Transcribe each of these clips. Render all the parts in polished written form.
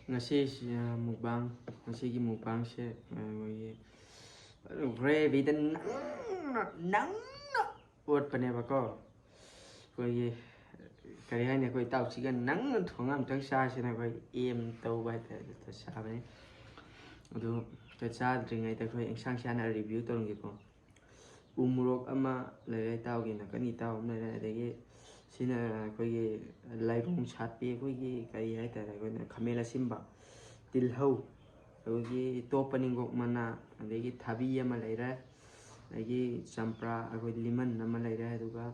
Ngasi mukbang ngasi mukbangse moye gravy dan nang uotpaneba ko koye kari haine koi tau chiga nang thongam tang sa sina koi em tau bai ta sa bane adu ta cha dringai ta koi insang sana review torong ko umrok ama le tau gi na kani tau na le de sina koi lairung chat pe koi kari hai ta koi khamela simba tilhau koi topaning gok mana adegi thabi ama leira adegi champra koi liman ama leira aduga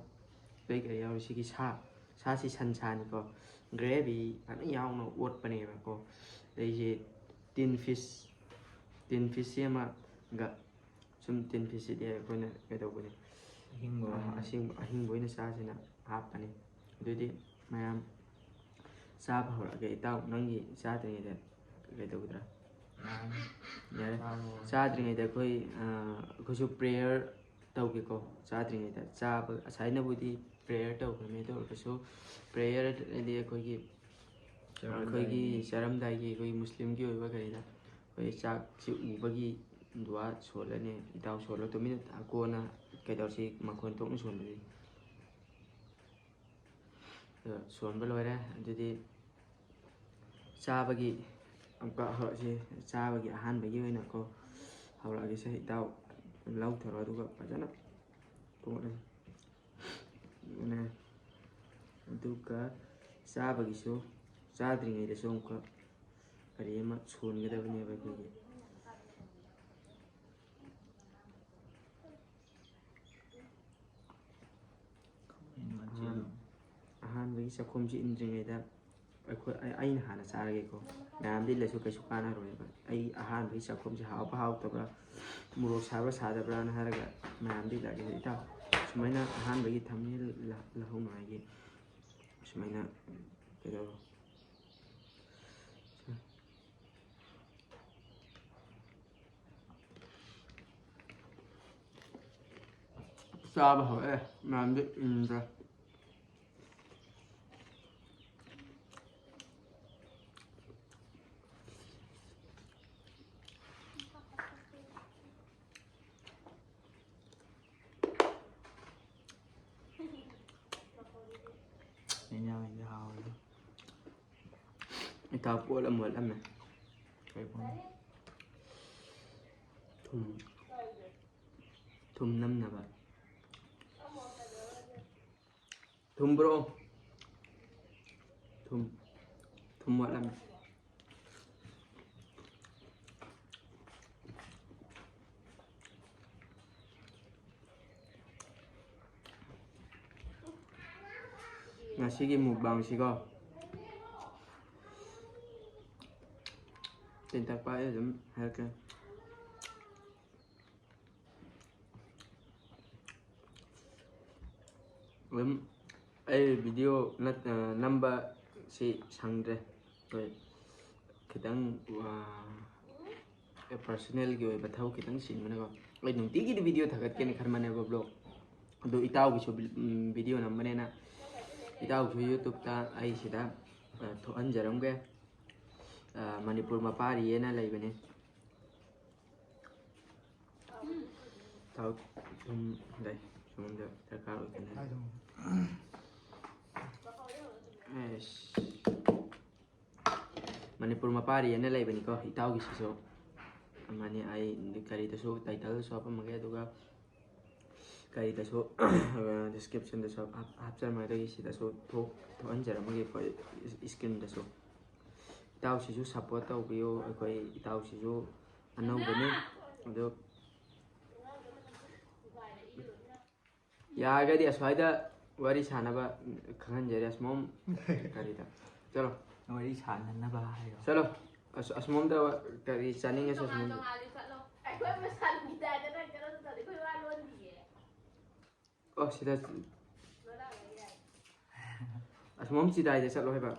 koi kari yaw sigi sa si san san ko gravy ana yaw no wot pane ba ko dei tin fish ama ga sum tin fish de ko na ke do bune ahing boina sa sina hap pane dudi mayam sa ba hora ke taw nangi sa de ke do dra yare sa dringai da koi kusu prayer tau ke ko sa dringai da cha ba sai na budi prayer tau ke me to kusu prayer de koi gi charam dai gi koi muslim gi ba kai da koi cha chi u ba gi dua sola ne itaw sola to min ko na ke daw si makon to son bi son ba loi ra dudi cha ba gi amka ho si cha ba gi han ba gi na ko hawra gi sai itaw lau tharo du ga pajana to ne du ka cha ba gi so cha dringai de so ko kari ma son ga da ne ba gi han ba gi sa khom ji in dringai da ai na hana charage ko nam di lesu kai sukana ro ba ai ahan bi sa khom ji haw ba haw tabra muro sa ba sa da bra na haraga nam di la ge ita sumaina ahan ba gi thamni la hom ma gi sumaina ke do sa ba ho nam di ra ita po la mo lam kai po thum nam na ba thum bro thum mo lam ngasi mukbang si ko tin tak pa dum ha ka ai video number si sangre koi kitang personal gi ba thau kitang sin mana ko ai nung ti gi video thagat ke ni kharmane go blog do itaw gi so video namane na itaw so youtube ta ai sida tho an jaram ge manipur ma pari ena lai bane tau dai sumunda taka o kana manipur ma pari ena lai bane ko itaw gi so mani ai kari ta so title so pa mage duga kari ta so description da so after ma da gi sida so tho an jaram ge ko screen da so itaw si ju support tau biyo koi itaw si ju anau bane ado ya ga di aswaida wari sana ba khangan jare asmom kari da chalo wari sana na ba hayo chalo asmom da kari chaning es asmom oh sida asmom sida de chalo hai ba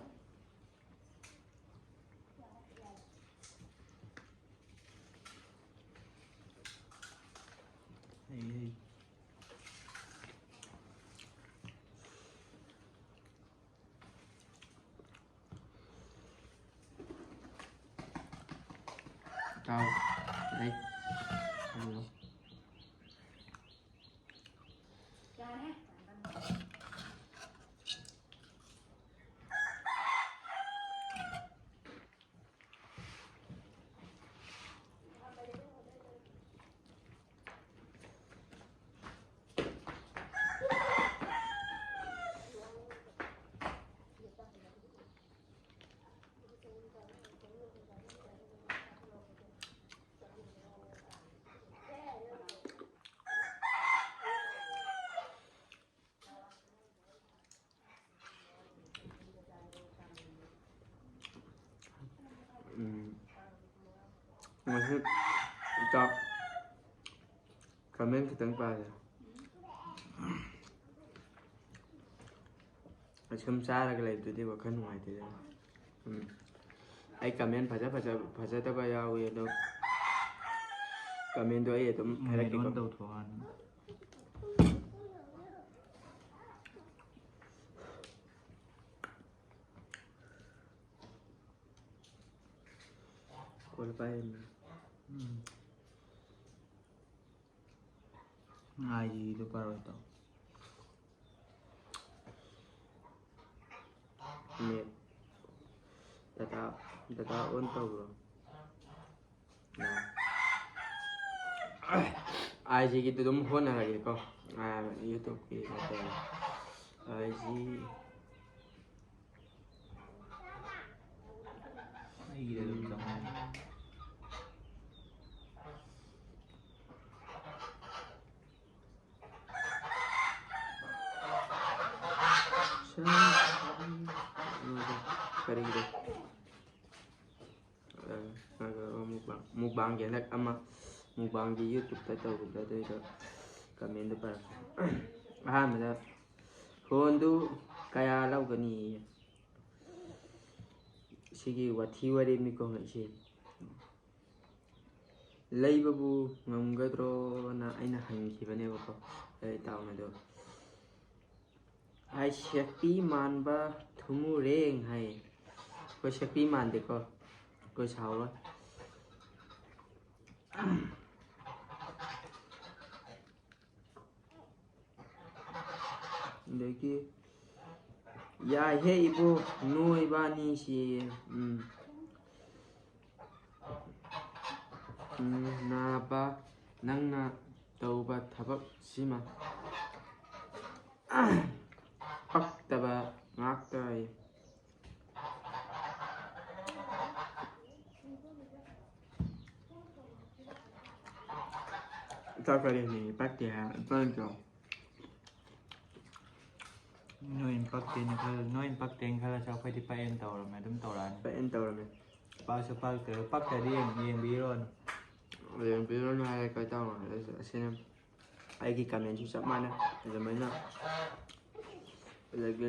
cao đấy ừ. Masih cok comment cái tấn bài chấm xa là cái này tụi đi vào khăn ngoài thì ai comment phải tao bây giờ vậy đâu comment đôi vậy tụi hay là cái con đầu thoại còn phải ai gì được vào rồi tao mẹ tata ôn tàu rồi ai gì cái tụi mình hôn là cái con YouTube cái là ai gì ai gì được giống kering deh mukbang jelek ama mukbang di YouTube tahu itu kami itu para paham ya phone tu kaya lau gani sigi wathi wari mi ko ngai leibabu ngamgadro na aina hankhibane ko ai tauna do ai shepi manba thumu reng hai ko shepi man de ko sao rồi देखिए या हे इबो nuôi bani si na ba nang na tàu ba thabak sima pak taba ngak tai tao cái này bắt thì bên rồi nói impact tiềnคือnói impact tiềnคือเราไปที่ไปเอ็นต่อหรือไม่ต้องต่อร้าน ไปเอ็นเตอร์ไหม ปาสปาเตอร์ปักแต่เรียงบีรอน เรียนพี่รุ่นอะไรก็ต้องเช่นไอ้กี่คำยังชุดสักมันนะจะไม่น่าเลยก็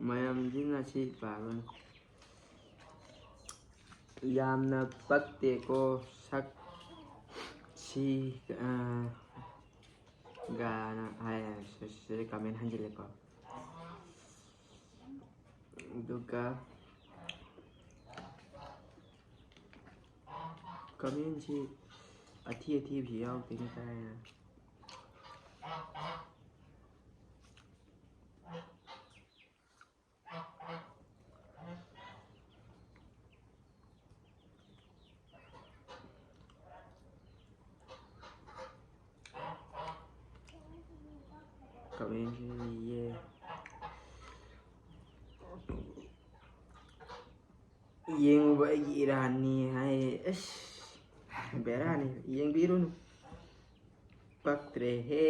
mayam din na si pangan yam na pagte ko sak si gana ay sa kamen hanjile ko duka kamen si athi bi yaw tin kai kamen si ye yang bagi Irani hai berani yang biru nu patre he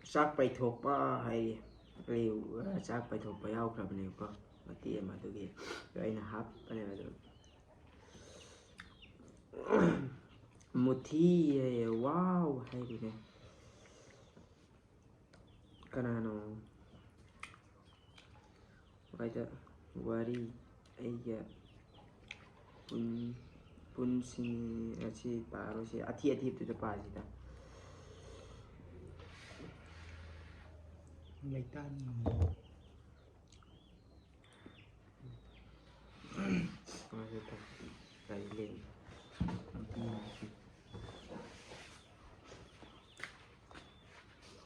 sắc bay thuộc ba hay liều sắc bay thuộc bay ao làm liều con mà tia mà tôi kia rồi là hấp cái này là được một thi wow hay đi này cái nào nó vậy đó wari ấy giờ ꯄꯨꯟꯁꯤꯡ ꯑꯁꯤ ꯄꯥꯔꯣꯁꯤ ꯑꯊꯤꯕꯗꯨꯗ ꯄꯥꯁꯤꯗ ꯂꯩꯇꯥꯟ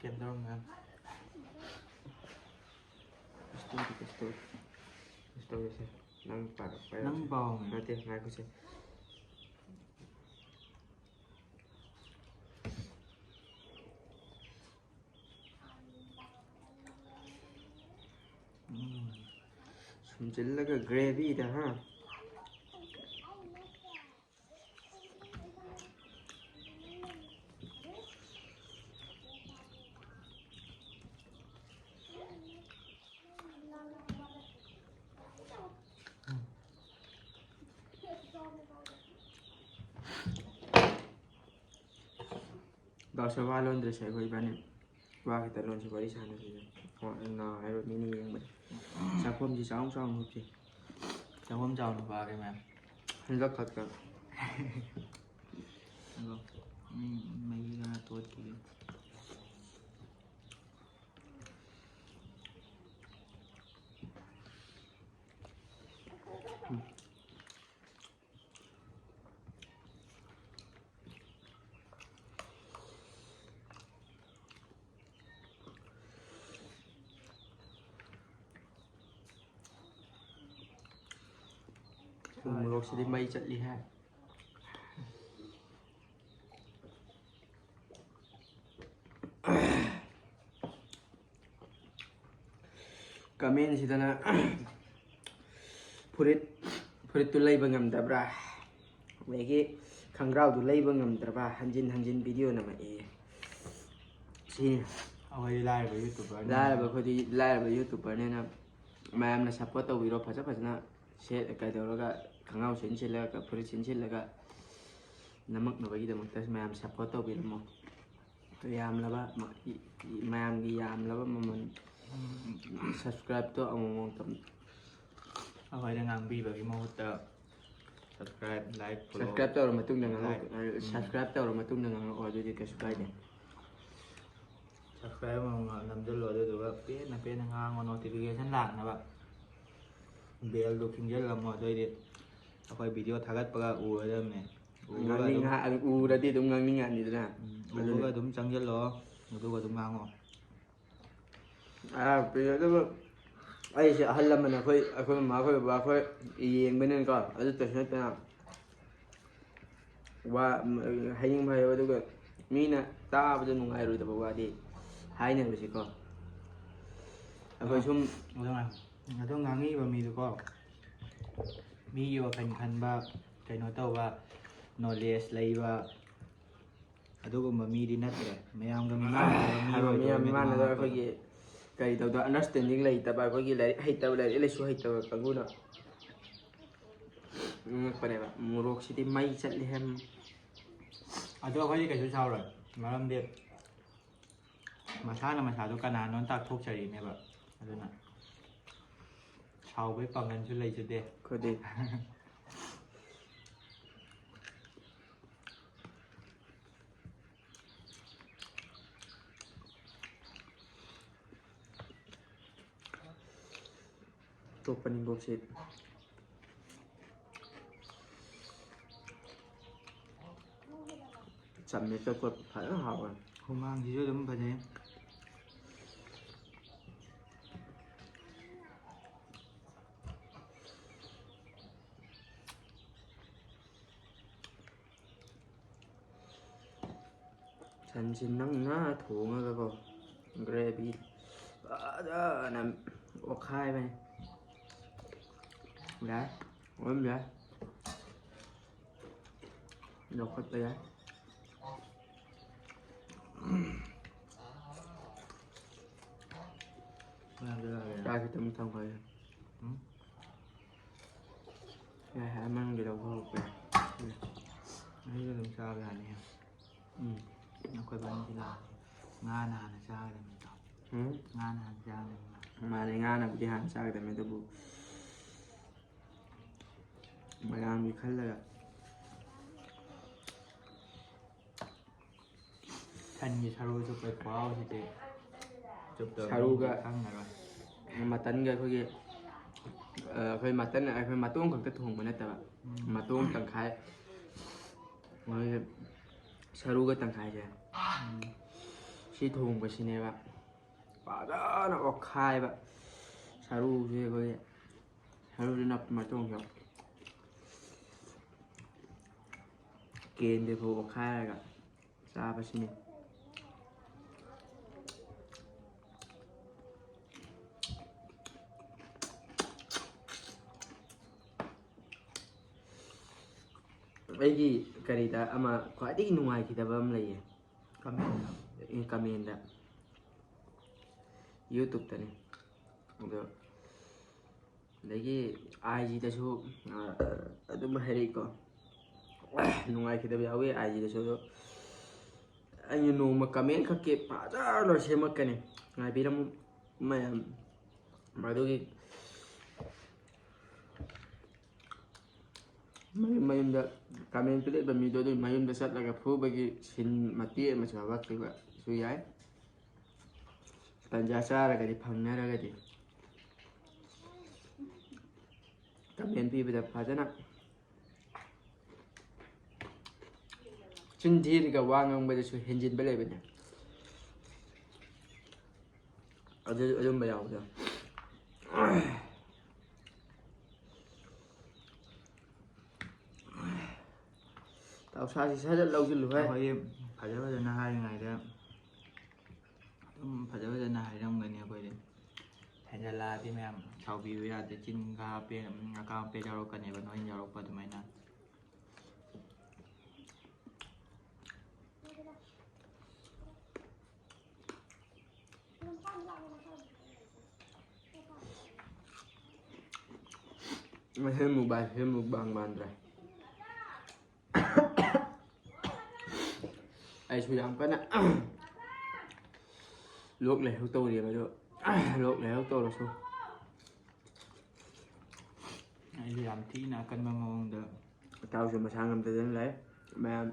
ꯀꯩꯝ ꯇꯧꯔꯝꯃꯦ ꯁꯇꯣꯔꯤꯁꯦ ꯅꯪ ꯄꯥꯔꯛꯄ ꯅꯪ ꯄꯥꯎ ꯅꯠꯇꯦ ꯉꯥꯏꯈꯣꯁꯦ ꯁꯨꯝꯖꯤꯜꯂꯒ ꯒ꯭ꯔꯦꯚꯤꯗ ꯍꯥ ꯗꯥꯎꯁꯦ ꯋꯥ ꯂꯣꯟꯗ꯭ꯔꯁꯦ ꯑꯩꯈꯣꯏ ꯏꯕꯥꯅꯤ ꯋꯥ ꯈꯤꯇ ꯂꯣꯟꯁꯤ ꯋꯥꯔꯤ ꯁꯥꯟꯅꯁꯤꯁꯦ ꯍꯥꯏꯔꯣ ꯃꯤꯅꯤ ꯌꯦꯡꯕꯗ ꯆꯥꯛꯈꯣꯝꯁꯤ ꯆꯥꯎ ꯆꯥꯎꯅ ꯍꯨꯞꯁꯤ ꯆꯪꯐꯝ ꯆꯥꯎꯅ ꯄꯥꯒꯦ ꯃꯌꯥꯝ ꯍꯟꯗꯛ ꯈꯛꯇ ꯑꯗꯣ ꯃꯍꯤ ꯈꯔ ꯇꯣꯠꯈꯤꯒꯦ ꯃꯣꯔꯣꯛꯁꯤꯗꯤ ꯃꯩ ꯆꯠꯂꯤ ꯍꯥꯏ ꯀꯃꯦꯟꯁꯤꯗꯅ ꯐꯨꯔꯤꯠꯇꯨ ꯂꯩꯕ ꯉꯝꯗꯕ꯭ꯔꯥ ꯑꯗꯒꯤ ꯈꯪꯒ꯭ꯔꯥꯎꯗꯨ ꯂꯩꯕ ꯉꯝꯗ꯭ꯔꯕ ꯍꯟꯖꯤꯟ ꯍꯟꯖꯤꯟ ꯚꯤꯗꯤꯑꯣ ꯅꯝꯃꯛꯑꯦ ꯁꯤꯅꯤ ꯑꯩꯈꯣꯏꯗꯤ ꯂꯥꯏꯔꯕ ꯌꯨꯇꯨꯕꯔꯅꯤ ꯂꯥꯏꯔꯕ ꯑꯩꯈꯣꯏꯗꯤ ꯂꯥꯏꯔꯕ ꯌꯨꯇꯨꯕꯔꯅꯤꯅ ꯃꯌꯥꯝꯅ ꯁꯞꯄꯣꯔꯠ ꯇꯧꯕꯤꯔꯣ ꯐꯖꯅ ꯀꯩꯗꯧꯔꯒ ꯈꯪꯒ꯭ꯔꯥꯎ ꯆꯤꯜꯂꯒ ꯐꯨꯔꯤꯠ ꯆꯤꯜꯂꯒ ꯅꯝꯃꯛꯅꯕꯒꯤꯗꯃꯛꯇ ꯃꯌꯥꯝ ꯁꯞꯄꯣꯔꯠ ꯇꯧꯕꯤꯔꯝꯃꯣ ꯌꯥꯝꯂꯕ ꯃꯌꯥꯝꯒꯤ ꯌꯥꯝꯂꯕ ꯃꯃꯜ ꯁꯕꯁꯀ꯭ꯔꯥꯏꯞꯇꯣ ꯑꯃꯨꯛꯇꯪ ꯑꯩꯈꯣꯏꯗ ꯉꯥꯡꯕꯤꯕꯒꯤ ꯃꯍꯨꯠꯇ ꯁꯕꯁꯀ꯭ꯔꯥꯏꯕ ꯂꯥꯏꯛ ꯐꯣꯂꯣ ꯁꯕꯁꯀ꯭ꯔꯥꯏꯞ ꯇꯧꯔ ꯃꯇꯨꯡꯗ ꯁꯕꯁꯀ꯭ꯔꯥꯏꯞ ꯇꯧꯔ ꯃꯇꯨꯡꯗ ꯉꯥꯡꯉꯛꯑꯣ ꯑꯗꯨꯗꯤ ꯀꯩꯁꯨ ꯀꯥꯏꯗꯦ ꯁꯕꯁꯀ꯭ꯔꯥꯏꯕ ꯑꯃꯃꯝ ꯅꯝꯁꯤꯜꯂꯣ ꯑꯗꯨꯗꯨꯒ ꯄꯦꯟꯅ ꯉꯥꯡꯉꯣ ꯅꯣꯇꯤꯐꯤꯀꯦꯁꯟ ꯂꯥꯛꯅꯕ ꯕꯦꯜꯗꯣ ꯈꯤꯡꯖꯤꯜꯂꯝꯃꯣ ꯑꯗꯨꯑꯣꯏꯗꯤ ꯑꯩꯈꯣꯏ ꯚꯤꯗꯤꯑꯣ ꯊꯥꯒꯠꯄꯒ ꯎꯔꯗꯕꯅꯦ ꯎꯔꯗꯤ ꯑꯗꯨꯝ ꯉꯥꯡꯅꯤꯡꯉꯛꯑꯅꯤꯗꯅ ꯎꯕꯒ ꯑꯗꯨꯝ ꯆꯪꯁꯤꯜꯂꯛꯑꯣ ꯑꯗꯨꯒ ꯑꯗꯨꯝ ꯉꯥꯡꯉꯣ ꯑꯗꯨꯒ ꯑꯩꯁꯦ ꯑꯍꯜ ꯂꯃꯟ ꯑꯩꯈꯣꯏ ꯃꯃꯥ ꯑꯩꯈꯣꯏ ꯕꯕꯥ ꯑꯩꯈꯣꯏ ꯌꯦꯡꯕꯅꯤꯅꯀꯣ ꯑꯗꯨꯇꯁꯨ ꯅꯠꯇꯅ ꯋꯥ ꯍꯥꯏꯅꯤꯡꯕ ꯍꯥꯏꯌꯣ ꯑꯗꯨꯒ ꯃꯤꯅ ꯇꯥꯕꯗ ꯅꯨꯡꯉꯥꯏꯔꯣꯏꯗꯕ ꯋꯥꯗꯤ ꯍꯥꯏꯅꯕꯁꯤꯀꯣ ꯑꯩꯈꯣꯏ ꯁꯨꯝ ꯑꯗꯣ ꯉꯥꯡꯉꯤꯕ ꯃꯤꯗꯨꯀꯣ ꯃꯤꯒꯤ ꯋꯥꯈꯜ ꯈꯟꯕ ꯀꯩꯅꯣ ꯇꯧꯕ ꯅꯣꯂꯦꯖ ꯂꯩꯕ ꯑꯗꯨꯒꯨꯝꯕ ꯃꯤꯗꯤ ꯅꯠꯇ꯭ꯔꯦ ꯃꯌꯥꯝꯒ ꯃꯤꯃꯥꯟꯅꯗꯕ ꯃꯤ ꯃꯤꯃꯥꯟꯅꯗ ꯑꯣꯏꯗꯣꯏ ꯑꯩꯈꯣꯏꯒꯤ ꯀꯔꯤ ꯇꯧꯗ ꯑꯟꯗꯔꯁꯇꯦꯟꯗꯤꯡ ꯂꯩꯇꯕ ꯑꯩꯈꯣꯏꯒꯤ ꯂꯥꯏꯔꯤꯛ ꯂꯥꯏꯁꯨ ꯍꯩꯇꯕ ꯀꯥꯡꯕꯨꯅ ꯉꯛꯄꯅꯦꯕ ꯃꯣꯔꯣꯛꯁꯤꯗꯤ ꯃꯩ ꯆꯠꯂꯤ ꯍꯦ ꯑꯗꯣ ꯑꯩꯈꯣꯏꯗꯤ ꯀꯩꯁꯨ ꯁꯥꯎꯔꯣꯏ ꯃꯔꯝꯗꯤ ꯃꯁꯥꯅ ꯃꯁꯥꯗꯣ ꯀꯅꯥꯅꯣ ꯇꯥꯛꯊꯣꯛꯆꯔꯤꯅꯦꯕ ꯑꯗꯨꯅ ꯁꯥꯎꯕꯩ ꯄꯥꯡꯒꯜꯁꯨ ꯂꯩꯖꯗꯦ ꯑꯩꯈꯣꯏꯗꯤ ꯑꯇꯣꯞꯄ ꯅꯤꯡꯕꯣꯛꯁꯦ ꯆꯝꯃꯦꯠꯇ ꯈꯣꯠꯄ ꯐꯖꯅ ꯍꯥꯎꯋꯦ ꯍꯨꯃꯥꯡꯁꯤꯁꯨ ꯑꯗꯨꯝ ꯐꯖꯩ ꯁꯟꯁꯤ ꯅꯪꯅ ꯊꯣꯡꯉꯒꯀꯣ ꯒ꯭ꯔꯦꯚꯤ ꯐꯖꯅ ꯑꯣꯠꯈꯥꯏꯕꯅꯤ ꯌꯥꯏ ꯑꯗꯨꯝ ꯌꯥꯏ ꯂꯧꯈꯠꯄ ꯌꯥꯏ ꯆꯥꯛ ꯈꯤꯇꯪ ꯊꯝꯈ꯭ꯔꯒꯦ ꯌꯥꯏ ꯃꯅꯨꯡꯒꯤ ꯂꯧꯊꯣꯛꯄ ꯌꯥꯏ ꯑꯩꯁꯨ ꯑꯗꯨꯝ ꯆꯥꯕ ꯌꯥꯅꯤ ꯑꯩꯈꯣꯏ ꯕꯥꯅꯤꯁꯤ ꯂꯥꯛꯑꯅꯤ ꯉꯥꯅ ꯍꯥꯟꯅ ꯆꯥꯒꯗꯕꯅꯤꯗꯣ ꯉꯥꯅ ꯍꯥꯟꯅ ꯆꯥꯒꯗꯕꯅꯤ ꯃꯥꯅꯦ ꯉꯥꯅꯕꯨꯗꯤ ꯍꯥꯟꯅ ꯆꯥꯒꯗꯕꯅꯤ ꯑꯗꯨꯕꯨ ꯃꯌꯥꯝꯒꯤ ꯈꯜꯂꯒ ꯁꯟꯒꯤ ꯁꯔꯨ ꯆꯨꯞꯄꯩ ꯈꯨꯍꯥꯎꯁꯤꯗꯤ ꯆꯨꯞꯇꯕ ꯁꯔꯨꯒ ꯃꯤꯗꯤ ꯈꯪꯉꯔꯣꯏ. ꯃꯇꯟꯒ ꯑꯩꯈꯣꯏ ꯃꯇꯣꯡ ꯈꯛꯇ ꯊꯣꯡꯕ ꯅꯠꯇꯕ ꯃꯇꯣꯡ ꯇꯪꯈꯥꯏ ꯃꯣꯏꯒꯤ ꯁꯔꯨꯒ ꯇꯪꯈꯥꯏꯁꯦ ꯁꯤ ꯊꯣꯡꯕꯁꯤꯅꯦꯕ ꯐꯖꯅ ꯑꯣꯠꯈꯥꯏꯕ ꯁꯔꯨꯁꯦ ꯑꯩꯈꯣꯏꯒꯤ ꯁꯔꯨꯁꯤ ꯅꯞꯄ ꯃꯇꯨꯡꯗ ꯀꯦꯟꯗ꯭ꯔꯤꯐꯥꯎ ꯑꯣꯠꯈꯥꯏꯔꯒ ꯆꯥꯕꯁꯤꯅꯤ. ꯑꯩꯒꯤ ꯀꯔꯤꯗ ꯑꯃ ꯈ꯭ꯋꯥꯏꯗꯒꯤ ꯅꯨꯡꯉꯥꯏꯈꯤꯗꯕ ꯑꯃ ꯂꯩꯌꯦ ꯀꯃꯦꯟꯗ ꯌꯨꯇꯨꯕꯇꯅꯤ ꯑꯗꯣ ꯑꯗꯒꯤ IGꯗꯁꯨ ꯑꯗꯨꯝ ꯍꯥꯏꯔꯛꯏꯀꯣ ꯅꯨꯡꯉꯥꯏꯈꯤꯗꯕ ꯌꯥꯎꯋꯤ IGꯗꯁꯨ. ꯑꯗꯣ ꯑꯩꯅ ꯅꯣꯡꯃ ꯀꯃꯦꯟ ꯈꯛꯀꯤ ꯐꯖꯅ ꯁꯦꯝꯃꯛꯀꯅꯤ ꯉꯥꯏꯕꯤꯔꯝꯃꯨ ꯃꯌꯥꯝ. ꯃꯗꯨꯒꯤ ꯃꯌꯨꯝꯗ ꯀꯃꯦꯟ ꯄꯤꯔꯛꯏꯕ ꯃꯤꯗꯣ ꯑꯗꯨꯒꯤ ꯃꯌꯨꯝꯗ ꯆꯠꯂꯒ ꯐꯨꯕꯒꯤ ꯁꯤꯟ ꯃꯇꯦꯛ ꯑꯃꯁꯨ ꯍꯥꯞꯄꯛꯈꯤꯕꯁꯨ ꯌꯥꯏ. ꯇꯟꯖꯥ ꯆꯥꯔꯒꯗꯤ ꯐꯪꯅꯔꯒꯗꯤ ꯀꯃꯦꯟ ꯄꯤꯕꯗ ꯐꯖꯅ ꯆꯤꯟ ꯊꯤꯔꯒ ꯋꯥ ꯉꯥꯡꯕꯗꯁꯨ ꯍꯦꯟꯖꯤꯟꯕ ꯂꯩꯕꯅꯦ. ꯑꯗꯨꯝꯕ ꯌꯥꯎꯕꯗꯣ ꯇꯧꯁꯥꯁꯤ ꯁꯖꯠ ꯂꯧꯁꯤꯜꯂꯨ ꯍꯥꯏ. ꯑꯩꯈꯣꯏ ꯐꯖꯅ ꯍꯥꯏꯔꯤꯉꯩꯗ ꯑꯗꯨꯝ ꯐꯖꯅ ꯍꯥꯏꯔꯝꯒꯅꯤ. ꯑꯩꯈꯣꯏꯗꯤ ꯍꯦꯟꯖꯜꯂꯛꯑꯗꯤ ꯃꯌꯥꯝ ꯁꯥꯎꯕꯤꯕ ꯌꯥꯗꯦ. ꯆꯤꯟꯒ ꯍꯥꯞꯄꯦ ꯑꯀꯥꯝ ꯑꯄꯦꯠ ꯌꯥꯎꯔꯛꯀꯅꯦꯕ ꯅꯣꯏꯅ ꯌꯥꯎꯔꯛꯄ ꯑꯗꯨꯃꯥꯏꯅ. ꯍꯦ ꯃꯨꯛꯕꯥꯡ ꯃꯥꯟꯗ꯭ꯔꯦ. ꯑꯩꯁꯨ ꯌꯥꯝ ꯀꯟꯅ ꯂꯣꯛ ꯂꯥꯏꯍꯧ ꯇꯧꯔꯤꯑꯕ. ꯑꯗꯣ ꯂꯣꯛ ꯂꯥꯏꯍꯧ ꯇꯧꯔꯁꯨ ꯑꯩꯁꯨ ꯌꯥꯝ ꯊꯤꯅ ꯑꯀꯟꯕ ꯃꯑꯣꯡꯗ ꯏꯇꯥꯎꯁꯨ ꯃꯁꯥ ꯉꯝꯗꯗꯅ ꯂꯩ. ꯃꯌꯥꯝ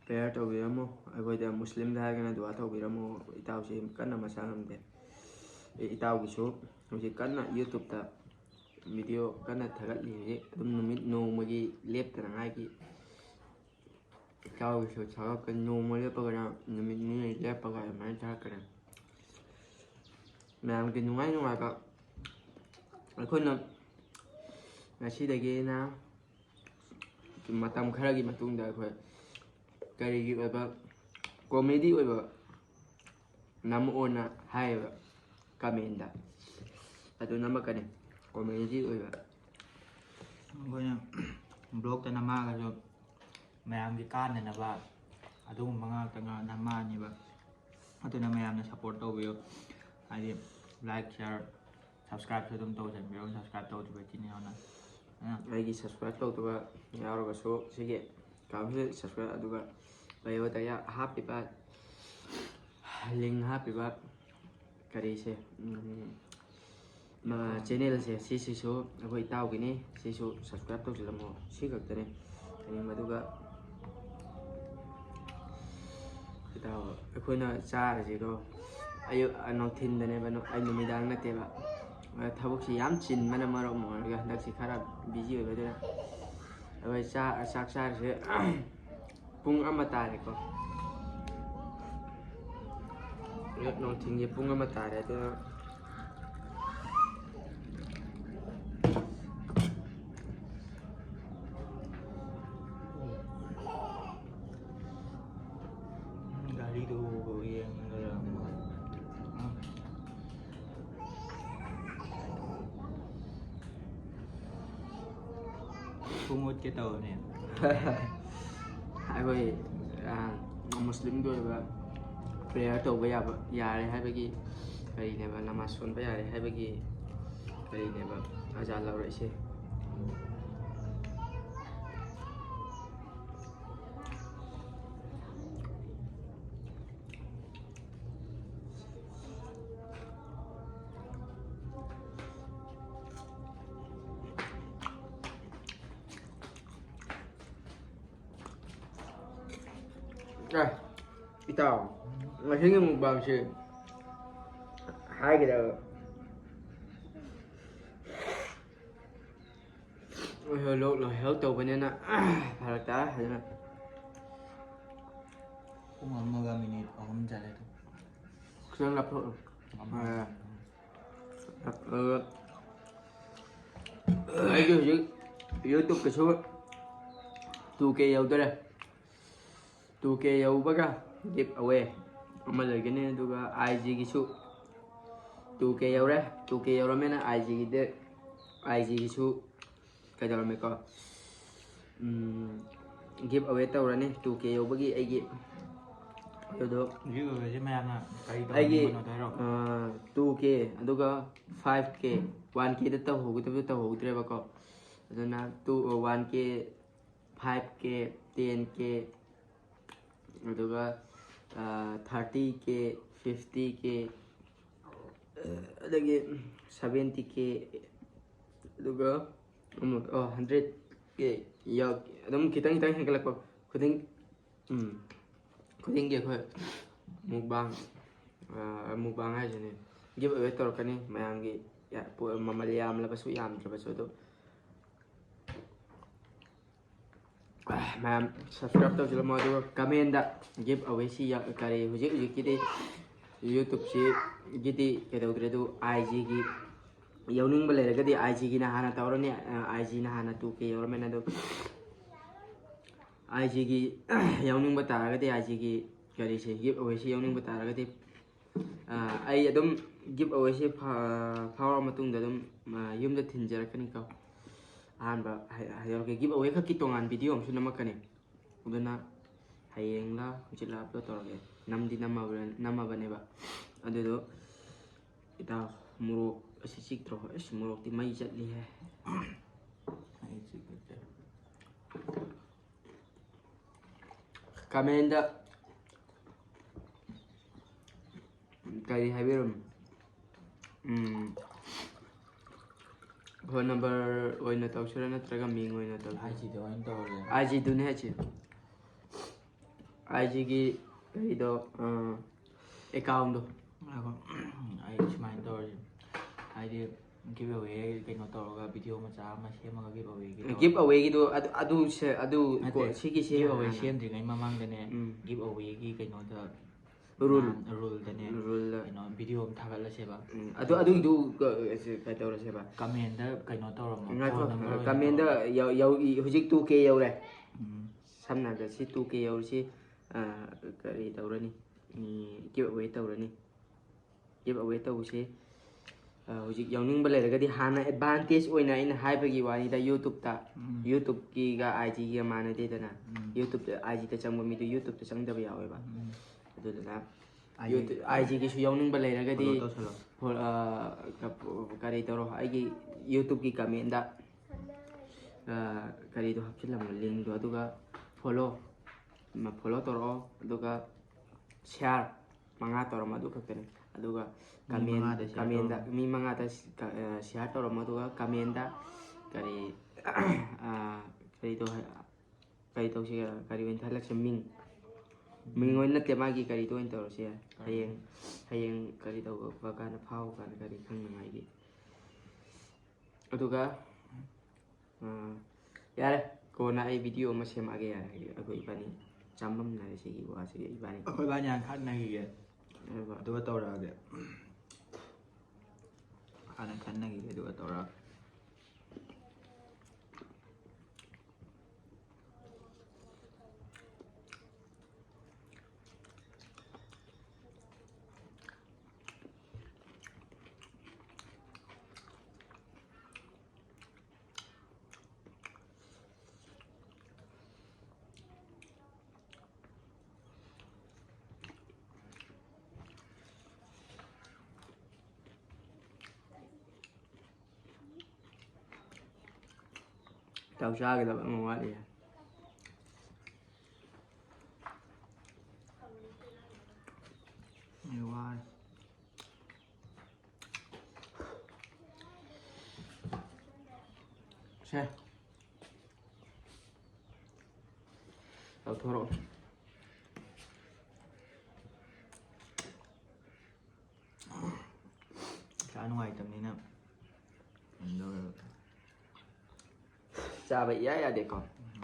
ꯄ꯭ꯔꯦꯌꯔ ꯇꯧꯕꯤꯔꯝꯃꯨ. ꯑꯩꯈꯣꯏꯗ ꯃꯨꯁꯂꯤꯝꯗ ꯍꯥꯏꯔꯒꯅ ꯗꯨꯋꯥ ꯇꯧꯕꯤꯔꯝꯃꯨ. ꯏꯇꯥꯎꯁꯤ ꯀꯟꯅ ꯃꯁꯥ ꯉꯝꯗꯦ. ꯏꯇꯥꯎꯒꯤꯁꯨ ꯍꯧꯖꯤꯛ ꯀꯟꯅ ꯌꯨꯇꯨꯕꯇ ꯚꯤꯗꯤꯑꯣ ꯀꯟꯅ ꯊꯥꯒꯠꯂꯤ. ꯍꯧꯖꯤꯛ ꯑꯗꯨꯝ ꯅꯨꯃꯤꯠ ꯅꯣꯡꯃꯒꯤ ꯂꯦꯞꯇꯅꯉꯥꯏꯒꯤ ꯏꯇꯥꯎꯒꯤꯁꯨ ꯊꯥꯒꯠꯀꯅꯤ. ꯅꯣꯡꯃ ꯂꯦꯞꯄꯒꯅ ꯅꯨꯃꯤꯠ ꯅꯤꯅꯤ ꯂꯦꯞꯄꯒ ꯑꯗꯨꯃꯥꯏꯅ ꯊꯥꯒꯠꯀꯅꯤ. ꯃꯌꯥꯝꯒꯤ ꯅꯨꯡꯉꯥꯏꯕ ꯑꯩꯈꯣꯏꯅ ꯉꯁꯤꯗꯒꯤꯅ ꯃꯇꯝ ꯈꯔꯒꯤ ꯃꯇꯨꯡꯗ ꯑꯩꯈꯣꯏ ꯀꯔꯤꯒꯤ ꯑꯣꯏꯕ ꯀꯣꯃꯦꯗꯤ ꯑꯣꯏꯕ ꯅꯝꯃꯛꯑꯣꯅ ꯍꯥꯏꯌꯦꯕ ꯀꯃꯦꯟꯗ. ꯑꯗꯨ ꯅꯝꯃꯛꯀꯅꯤ ꯀꯣꯃꯦꯗꯤ ꯑꯣꯏꯕ. ꯑꯩꯈꯣꯏꯅ ꯕ꯭ꯂꯣꯛꯇ ꯅꯝꯃꯛꯑꯒꯁꯨ ꯃꯌꯥꯝꯒꯤ ꯀꯥꯟꯅꯅꯕ ꯑꯗꯨꯒꯨꯝꯕ ꯉꯥꯛꯇ ꯅꯝꯃꯛꯑꯅꯤꯕ. ꯑꯗꯨꯅ ꯃꯌꯥꯝꯅ ꯁꯞꯄꯣꯔꯠ ꯇꯧꯕꯤꯌꯨ. ꯍꯥꯏꯗꯤ ꯂꯥꯏꯛ ꯁꯤꯌꯥꯔ ꯁꯕꯁꯀ꯭ꯔꯥꯏꯕꯁꯨ ꯑꯗꯨꯝ ꯇꯧꯁꯟꯕꯤꯔꯣ. ꯁꯕꯁꯀ꯭ꯔꯥꯏꯕ ꯇꯧꯗ꯭ꯔꯤꯕ ꯏꯆꯤꯟ ꯏꯅꯥꯎꯅ ꯑꯩꯒꯤ ꯁꯕꯁꯀ꯭ꯔꯥꯏꯕ ꯇꯧꯗꯕ ꯌꯥꯎꯔꯒꯁꯨ ꯁꯤꯒꯤ ꯑꯦꯀꯥꯎꯟꯁꯤꯗ ꯁꯕꯁꯀ꯭ꯔꯥꯏꯕ ꯑꯗꯨꯒ ꯕꯥꯏꯑꯣꯗ ꯍꯥꯞꯄꯤꯕ ꯂꯤꯡ ꯍꯥꯞꯄꯤꯕ ꯀꯔꯤꯁꯦ ꯆꯦꯅꯦꯜꯁꯦ ꯁꯤꯁꯤꯁꯨ ꯑꯩꯈꯣꯏ ꯏꯇꯥꯎꯒꯤꯅꯤ. ꯁꯤꯁꯨ ꯁꯕꯁꯀ꯭ꯔꯥꯏꯕ ꯇꯧꯁꯤꯜꯂꯝꯃꯣ. ꯁꯤ ꯈꯛꯇꯅꯤ. ꯃꯗꯨꯒ ꯏꯇꯥꯎ ꯑꯩꯈꯣꯏꯅ ꯆꯥꯔꯤꯁꯤꯗꯣ ꯑꯌꯨꯛ ꯅꯨꯡꯊꯤꯟꯗꯅꯦꯕ. ꯑꯩ ꯅꯨꯃꯤꯗꯥꯡ ꯅꯠꯇꯦꯕ. ꯊꯕꯛꯁꯤ ꯌꯥꯝ ꯆꯤꯟꯕꯅ ꯃꯔꯝ ꯑꯣꯏꯔꯒ ꯍꯟꯗꯛꯁꯤ ꯈꯔ ꯕꯤꯖꯤ ꯑꯣꯏꯕꯗꯨꯅ ꯑꯩꯈꯣꯏ ꯆꯥꯛ ꯆꯥꯔꯤꯁꯦ ꯄꯨꯡ 1 ꯇꯥꯔꯦꯀꯣ. ꯅꯨꯡꯊꯤꯟꯒꯤ ꯄꯨꯡ 1 ꯇꯥꯔꯦ. ꯑꯗꯨꯅ ꯒꯥꯔꯤꯗꯨ ꯌꯦꯡꯉꯒ ꯄꯨꯡ ꯎꯠꯀꯦ ꯇꯧꯕꯅꯦ. ꯑꯩꯈꯣꯏ ꯃꯨꯁꯂꯤꯝꯒꯤ ꯑꯣꯏꯕ ꯄ꯭ꯔꯦꯌꯔ ꯇꯧꯕ ꯌꯥꯔꯦ ꯍꯥꯏꯕꯒꯤ ꯀꯔꯤꯅꯦꯕ ꯅꯃꯥꯖ ꯁꯣꯟꯕ ꯌꯥꯔꯦ ꯍꯥꯏꯕꯒꯤ ꯀꯔꯤꯅꯦꯕ ꯑꯖꯥꯟ ꯂꯧꯔꯛꯏꯁꯦ. rồi đi tàu mà thấy một bằng sự hai cái đầu hơi lột rồi héo tàu bên này phải là tá hay là พวกมันเมื่อมินิออกมันจะอะไรทุก เครื่องรับโทษ ấy cái dưới YouTube cái số tu kê dầu tới đây tu kê dầu bác à give away mà lời cái này tu cái IG cái số tu kê dầu đấy tu kê dầu đó mấy nó IG cái số cái đó là mấy con give away tao rồi nè tu kê dầu bác cái ai cái được ยืดเลยใช่ไหมนะไกลตัว ai นี้ cái มันได้หรอก 2K tu cái 5K 1K đó tao hú tới bác con rồi na tu 1K 5K 10K แล้วก็30K 50K แล้วก็ 70K แล้วก็100K ยาวแล้วมันkita kita yang kelak kuding kuding dia kau mukbang aja nih dia betul kan nih mayangi ya mamalia lepas itu yam lepas itu mà subscribe tao cho mọi người comment đã give away si ya kare huje huje kiti YouTube si kiti cái đầu tiên IG ki yauning bale ra cái IG ki na hana tao rồi nè IG na hana tu ke rồi mình đâu IG ki yauning bata ra cái IG ki kare si give away si yauning bata ra cái ai adum give away si power mà tung adum yum da thinjar kan ka ahamba hayarke give away khaki tongan video am sunama kane udana hayeng la hujila upload torge namdi nama bane ba adudo ita muruk asisik tro muruk ti mai chatli hai ไอ้สิก็จะ kamenda kai habirum phone number oina tawsira natraga ming oina taw ไอ้สิเดี๋ยวอันโตเลย IG dun hai chi IG ki kai do account do แล้วก็ไอ้ชิมายโตเลยไอ้ที่กิฟต์เอาไว้cái nó to cái video mà giá mà xem mà cái bảo vệ cái give away ki do adu ko sigi se give away xem thì cái mà mang cái này give away cái nó to rule cái này rule cái nó video mà thằng là xem ba adu du kai taw ra se ba comment đó cái nó to mà ngai ko comment da yau hujik 2K yau re samna ga si 2K yau si kari taw ra ni give away taw ra ni give away taw si hujik yauning bale ga di hana advantage oina in haibagi wani da YouTube ki ga IG ki ma na de dana YouTube IG ta changba mi du YouTube ta changda ba yawe ba adu na YouTube IG ki su yauning bale ga di kari taw ro ai ki YouTube ki comment da kari do hapchilam link do aduga follow toro aduga share manga toro madu kakene aduga comment da mi manga ta share toro madu comment da kari kari to si kari wen thalak seming mingoy na te magi kari to ento sia hayeng kari to ba kana phau kana kari khang ngai gi aduga yare ko na ai video ma sem age ya akoi bani chambam na si gi wa si bani ค่อยบ้านยางคัดในกี่ดูว่าโตแล้วเดี๋ยวคันคันในกี่ดูว่าโตแล้ว tao xa cái đó bạn ngon đi nhiều quá xe tao thua rồi ꯅꯨꯡꯉꯥꯏꯇꯕꯅꯤꯅ ꯆꯥꯕ ꯏꯌꯥ ꯌꯥꯗꯦꯀꯣ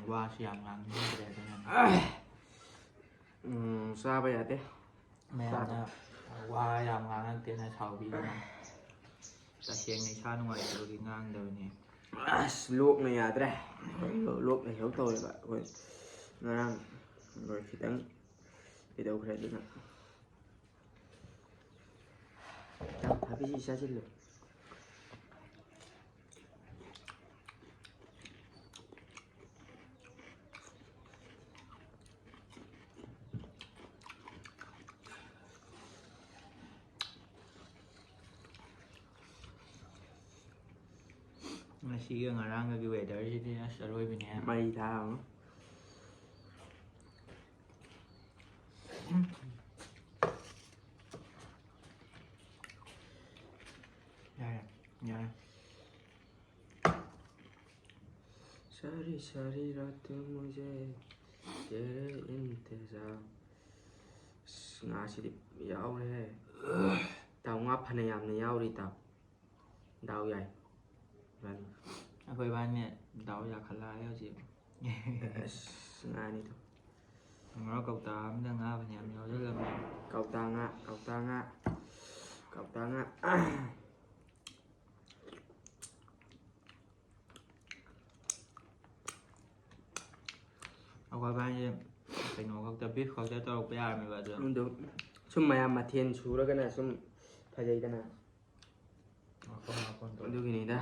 ꯋꯥꯁꯨ ꯌꯥꯝ ꯉꯥꯡꯅꯤꯡꯗ꯭ꯔꯦ ꯑꯗꯨꯅ ꯆꯥꯕ ꯌꯥꯗꯦ ꯃꯌꯥꯝꯅ ꯋꯥ ꯌꯥꯝ ꯉꯥꯡꯉꯛꯇꯦꯅ ꯁꯥꯎꯕꯤꯒꯅꯨ ꯇꯁꯦꯡꯅ ꯏꯁꯥ ꯅꯨꯡꯉꯥꯏꯇꯕꯒꯤ ꯉꯥꯡꯗꯕꯅꯤ ꯑꯁ ꯂꯣꯛꯅ ꯌꯥꯗ꯭ꯔꯦ ꯂꯣꯛ ꯂꯩꯍꯧ ꯇꯧꯋꯦꯕ ꯑꯩꯈꯣꯏ ꯉꯔꯥꯡ ꯈꯤꯇꯪ ꯀꯩꯗꯧꯈ꯭ꯔꯦ ꯑꯗꯨꯅ ꯊꯕꯤꯁꯤ ꯆꯥꯁꯤꯜꯂꯨ ꯉꯁꯤꯒ ꯉꯔꯥꯡꯒꯒꯤ ꯋꯦꯗꯔꯁꯤꯗꯤ ꯑꯁ ꯑꯔꯣꯏꯕꯤꯅꯦ ꯃꯩ ꯊꯥꯕ ꯌꯥꯔꯦ ꯌꯥꯔꯦ सारी सारी रात मुझे तेरे इंतजार ꯉꯥꯁꯤꯗꯤ ꯌꯥꯎꯔꯦ ꯇꯥꯎ ꯉꯥ ꯐꯅ ꯌꯥꯝꯅ ꯌꯥꯎꯔꯤ ꯇꯥꯎ ꯗꯥꯎ ꯌꯥꯏ ꯑꯩꯈꯣꯏ ꯏꯕꯥꯅꯤ ꯗꯥꯎ ꯌꯥꯈꯠꯂꯛꯑꯦ ꯍꯧꯖꯤꯛ ꯑꯁ ꯉꯥꯅꯤꯗꯣ ꯉꯥ ꯀꯧꯇꯥ ꯑꯃꯗ ꯉꯥ ꯐꯅꯌꯥꯝ ꯌꯥꯎꯁꯤꯜꯂꯝꯃꯦ ꯀꯧꯇꯥ ꯉꯥ ꯀꯧꯇꯥ ꯉꯥ ꯀꯧꯇꯥ ꯉꯥ ꯑꯩꯈꯣꯏ ꯏꯕꯥꯅꯤ ꯀꯩꯅꯣ ꯈꯛꯇ ꯕꯤꯐ ꯈꯛꯇ ꯇꯧꯔꯛꯄ ꯌꯥꯔꯝꯃꯦꯕ ꯑꯗꯨ ꯁꯨꯝ ꯃꯌꯥꯝ ꯃꯊꯦꯜ ꯁꯨꯔꯒꯅ ꯁꯨꯝ ꯐꯖꯩꯗꯅ ꯑꯗꯨꯒꯤꯅꯤꯗ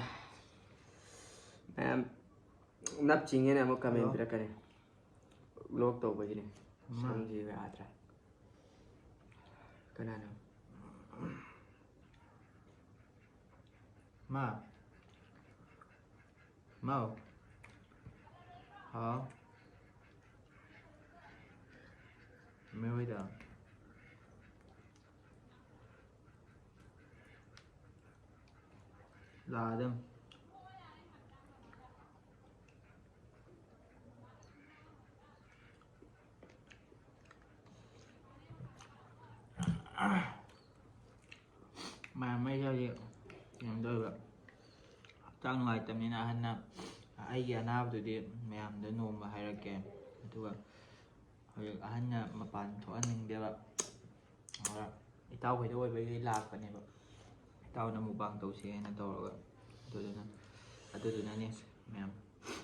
ꯃꯌꯥꯝ ꯅꯞ ꯆꯤꯡꯉꯦꯅ ꯑꯃꯨꯛ ꯀꯃꯦꯟ ꯄꯤꯔꯛꯀꯅꯤ ꯂꯣꯛ ꯇꯧꯕꯒꯤꯅꯤ ꯁꯝꯁꯤ ꯌꯥꯗ꯭ꯔꯦ ꯀꯅꯥꯅꯣ ꯃꯥꯎ ꯍꯥꯎ ꯃꯦꯍꯣꯏꯗ ꯂꯥꯛꯑꯗꯝ ꯃꯌꯥꯝ ꯑꯩꯁꯦ ꯍꯧꯖꯤꯛ ꯀꯩꯅꯣ ꯇꯧꯋꯦꯕ ꯍꯛꯆꯥꯡ ꯅꯨꯡꯉꯥꯏꯇꯕꯅꯤꯅ ꯑꯍꯟꯅ ꯑꯩꯒꯤ ꯑꯅꯥꯕꯗꯨꯗꯤ ꯃꯌꯥꯝꯗ ꯅꯣꯡꯃ ꯍꯥꯏꯔꯛꯀꯦ ꯑꯗꯨꯒ ꯍꯧꯖꯤꯛ ꯑꯍꯟꯅ ꯃꯄꯥꯟ ꯊꯣꯛꯍꯟꯅꯤꯡꯗꯦꯕ ꯏꯇꯥꯎꯈꯣꯏꯗ ꯑꯣꯏꯕꯒꯤ ꯂꯥꯛꯄꯅꯦꯕ ꯏꯇꯥꯎꯅ ꯃꯨꯛꯕꯥꯡ ꯇꯧꯁꯦ ꯍꯥꯏꯅ ꯇꯧꯔꯒ ꯑꯗꯨꯗꯨꯅꯅꯦ ꯃꯌꯥꯝ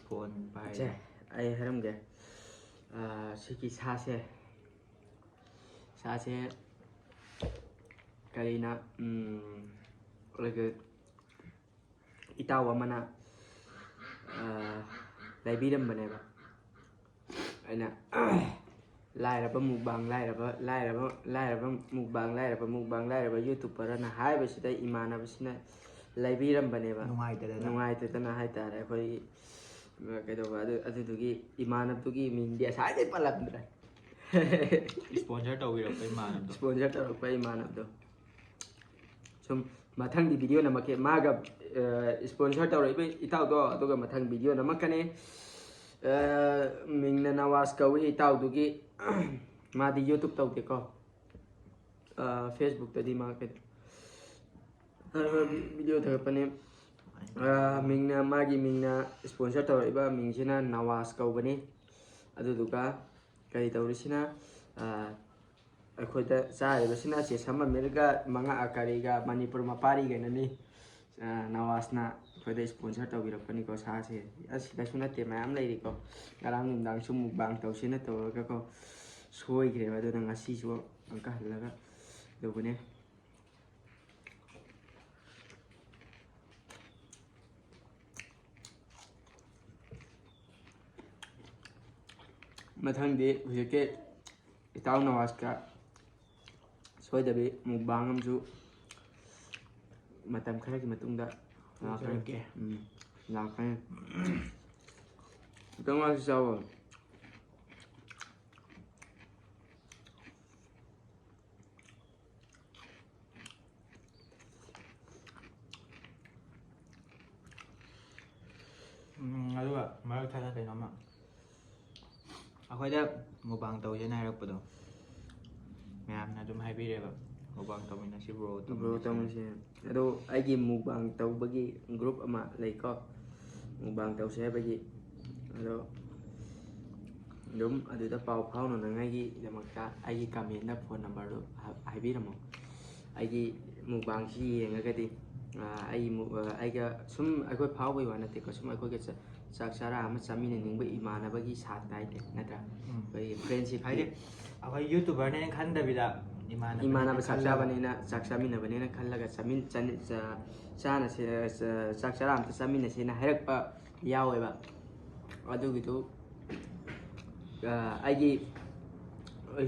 ꯐꯣꯟ ꯁꯦ ꯄꯥꯏꯔꯦ ꯑꯩ ꯍꯥꯏꯔꯝꯒꯦ ꯁꯤꯒꯤ ꯁꯥꯁꯦ ꯀꯔꯤꯅ ꯏꯇꯥꯎ ꯑꯃꯅ ꯂꯩꯕꯤꯔꯝꯕꯅꯦꯕ ꯑꯩꯅ ꯂꯥꯏꯔꯕ ꯃꯨꯛꯕꯥꯡ ꯂꯥꯏꯔꯕ ꯌꯨꯇꯨꯕꯔꯅ ꯍꯥꯏꯕꯁꯤꯗ ꯏꯃꯥꯟꯅꯕꯁꯤꯅ ꯂꯩꯕꯤꯔꯝꯕꯅꯦꯕ ꯅꯨꯡꯉꯥꯏꯇꯗꯅ ꯍꯥꯏꯇꯥꯔꯦ ꯑꯩꯈꯣꯏꯒꯤ ꯀꯩꯗꯧꯕ ꯑꯗꯨꯗꯨꯒꯤ ꯏꯃꯥꯟꯅꯕꯗꯨꯒꯤ ꯃꯤꯡꯗꯤ ꯑꯁꯥꯏꯗꯩ ꯄꯜꯂꯝꯗ꯭ꯔꯦ ꯏꯁꯄꯣꯟꯁꯔ ꯇꯧꯕꯤꯔꯛꯄ ꯏꯃꯥꯟꯅꯕꯗꯣ ꯏꯁꯄꯣꯟꯁꯔ ꯇꯧꯔꯛꯄ ꯏꯃꯥꯟꯅꯕꯗꯣ ꯁꯨꯝ ꯃꯊꯪꯒꯤ ꯚꯤꯗꯤꯑꯣ ꯅꯝꯃꯛꯀꯦ ꯃꯥꯒ ꯏꯁꯄꯣꯟꯁꯔ ꯇꯧꯔꯛꯏꯕ ꯏꯇꯥꯎꯗꯣ ꯑꯗꯨꯒ ꯃꯊꯪ ꯚꯤꯗꯤꯑꯣ ꯅꯝꯃꯛꯀꯅꯤ ꯃꯤꯡꯅ ꯅꯋꯥꯖ ꯀꯧꯏ ꯏꯇꯥꯎꯗꯨꯒꯤ ꯃꯥꯗꯤ ꯌꯨꯇꯨꯕ ꯇꯧꯗꯦꯀꯣ ꯐꯦꯁꯕꯨꯛꯇꯗꯤ ꯃꯥ ꯚꯤꯗꯤꯑꯣ ꯊꯥꯒꯠꯄꯅꯦ ꯃꯥꯒꯤ ꯃꯤꯡꯅ ꯏꯁꯄꯣꯟꯁꯔ ꯇꯧꯔꯛꯏꯕ ꯃꯤꯡꯁꯤꯅ ꯅꯋꯥꯖ ꯀꯧꯕꯅꯤ ꯑꯗꯨꯗꯨꯒ ꯀꯔꯤ ꯇꯧꯔꯤꯁꯤꯅ ꯑꯩꯈꯣꯏꯗ ꯆꯥꯔꯤꯕꯁꯤꯅ ꯆꯦꯁꯝ ꯑꯃꯤꯔꯒ ꯀꯔꯤꯒ ꯃꯅꯤꯄꯨꯔ ꯃꯄꯥꯔꯤꯒꯩꯅꯅꯤ ꯅꯋꯥꯖꯅ ꯑꯩꯈꯣꯏꯗ ꯏꯁꯄꯣꯟꯁꯔ ꯇꯧꯕꯤꯔꯛꯄꯅꯤꯀꯣ ꯁꯥꯁꯦ ꯑꯁꯤꯗꯁꯨ ꯅꯠꯇꯦ ꯃꯌꯥꯝ ꯂꯩꯔꯤꯀꯣ ꯉꯔꯥꯡ ꯅꯨꯡꯗꯥꯡꯁꯨ ꯃꯨꯛꯕꯥꯡ ꯇꯧꯁꯦꯅ ꯇꯧꯔꯒꯀꯣ ꯁꯣꯏꯈ꯭ꯔꯦꯕ ꯑꯗꯨꯅ ꯉꯁꯤꯁꯨ ꯑꯃꯨꯛꯀ ꯍꯜꯂꯒ ꯇꯧꯕꯅꯦ ꯃꯊꯪꯗꯤ ꯍꯧꯖꯤꯛꯀꯤ ꯏꯇꯥꯎ ꯅꯋꯥꯖꯀ ꯁꯣꯏꯗꯕꯤ ꯃꯨꯛꯕꯥꯡ ꯑꯃꯁꯨ ꯃꯇꯝ ꯈꯔꯒꯤ ꯃꯇꯨꯡꯗ ꯂꯥꯛꯀꯅꯤ ꯈꯤꯇꯪ ꯋꯥꯁꯨ ꯆꯥꯎꯋꯣ ꯑꯗꯨꯒ ꯃꯔꯛ ꯊꯠꯅ ꯀꯩꯅꯣꯝꯃ ꯑꯩꯈꯣꯏꯗ ꯃꯨꯛꯕꯥꯡ ꯇꯧꯁꯦꯅ ꯍꯥꯏꯔꯛꯄꯗꯣ ꯃꯌꯥꯝꯅ ꯑꯗꯨꯝ ꯍꯥꯏꯕꯤꯔꯦꯕ ꯃꯨꯛꯕꯥꯡ ꯇꯧꯃꯤꯟꯅꯁꯤ ꯕ꯭ꯔꯣ ꯕ꯭ꯔꯣ ꯇꯧꯅꯁꯦ ꯑꯗꯣ ꯑꯩꯒꯤ ꯃꯨꯛꯕꯥꯡ ꯇꯧꯕꯒꯤ ꯒ꯭ꯔꯨꯞ ꯑꯃ ꯂꯩꯀꯣ ꯃꯨꯛꯕꯥꯡ ꯇꯧꯁꯦ ꯍꯥꯏꯕꯒꯤ ꯑꯗꯣ ꯑꯗꯨꯝ ꯑꯗꯨꯗ ꯄꯥꯎ ꯐꯥꯎꯅꯅꯉꯥꯏꯒꯤꯗꯃꯛꯇ ꯑꯩꯒꯤ ꯀꯃꯦꯟꯗ ꯐꯣꯟ ꯅꯝꯕꯔꯗꯨ ꯍꯥꯏꯕꯤꯔꯝꯃꯣ ꯑꯩꯒꯤ ꯃꯨꯛꯕꯥꯡꯁꯤ ꯌꯦꯡꯉꯒꯗꯤ ꯑꯩꯒ ꯁꯨꯝ ꯑꯩꯈꯣꯏ ꯐꯥꯎꯕꯒꯤ ꯋꯥ ꯅꯠꯇꯦꯀꯣ ꯁꯨꯝ ꯑꯩꯈꯣꯏꯒ ꯆꯥꯛ ꯆꯥꯔꯥ ꯑꯃ ꯆꯥꯃꯤꯟꯅꯅꯤꯡꯕ ꯏꯃꯥꯟꯅꯕꯒꯤ ꯁꯥꯠꯇ ꯍꯥꯏꯇꯥꯔꯦ ꯅꯠꯇ꯭ꯔꯥ ꯑꯩꯈꯣꯏꯒꯤ ꯐ꯭ꯔꯦꯟꯁꯤꯞꯀꯤ ꯍꯥꯏꯗꯤ ꯑꯩꯈꯣꯏ ꯌꯨꯇꯨꯕꯔꯅꯦꯅ ꯈꯟꯗꯕꯤꯗ ꯏꯃꯥꯟꯅꯕ ꯆꯥꯛ ꯈꯜꯂꯒ ꯆꯥꯕꯅꯤꯅ ꯆꯥꯛ ꯆꯥꯃꯤꯟꯅꯕꯅꯤꯅ ꯈꯜꯂꯒ ꯆꯥꯅꯁꯦ ꯆꯥꯛ ꯆꯔꯥ ꯑꯝꯇ ꯆꯥꯃꯤꯟꯅꯁꯦꯅ ꯍꯥꯏꯔꯛꯄ ꯌꯥꯎꯋꯦꯕ ꯑꯗꯨꯒꯤꯗꯨ ꯑꯩꯒꯤ